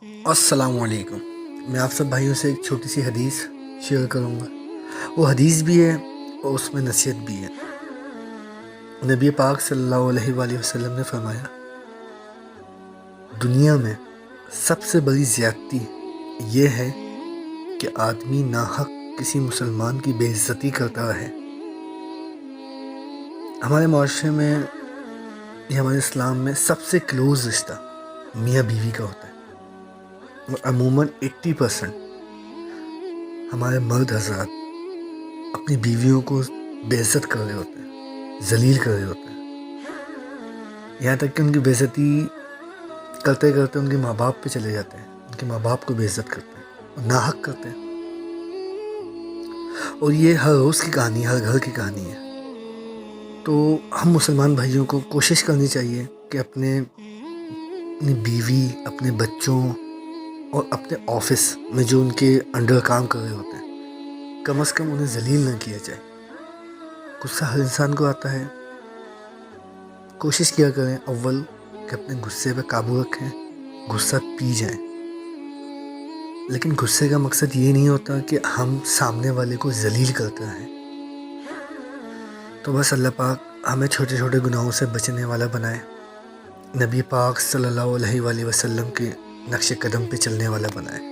السلام علیکم۔ میں آپ سب بھائیوں سے ایک چھوٹی سی حدیث شیئر کروں گا۔ وہ حدیث بھی ہے اور اس میں نصیحت بھی ہے۔ نبی پاک صلی اللہ علیہ وآلہ وسلم نے فرمایا، دنیا میں سب سے بڑی زیادتی یہ ہے کہ آدمی ناحق کسی مسلمان کی بے عزتی کرتا رہے۔ ہمارے معاشرے میں یا ہمارے اسلام میں سب سے کلوز رشتہ میاں بیوی کا ہوتا ہے، اور عموماً 80% ہمارے مرد حضرات اپنی بیویوں کو بے عزت کر رہے ہوتے ہیں، ذلیل کر رہے ہوتے ہیں، یہاں تک کہ ان کی بے عزتی کرتے کرتے ان کے ماں باپ پہ چلے جاتے ہیں، ان کے ماں باپ کو بے عزت کرتے ہیں اور ناحق کرتے ہیں۔ اور یہ ہر روز کی کہانی، ہر گھر کی کہانی ہے۔ تو ہم مسلمان بھائیوں کو کوشش کرنی چاہیے کہ اپنی بیوی، اپنے بچوں اور اپنے آفس میں جو ان کے انڈر کام کر رہے ہوتے ہیں، کم از کم انہیں ذلیل نہ کیا جائے۔ غصہ ہر انسان کو آتا ہے، کوشش کیا کریں اول کہ اپنے غصے پہ قابو رکھیں، غصہ پی جائیں، لیکن غصے کا مقصد یہ نہیں ہوتا کہ ہم سامنے والے کو ذلیل کرتے رہیں۔ تو بس اللہ پاک ہمیں چھوٹے چھوٹے گناہوں سے بچنے والا بنائے، نبی پاک صلی اللہ علیہ وآلہ وسلم کے نقش قدم پہ چلنے والا بنائے۔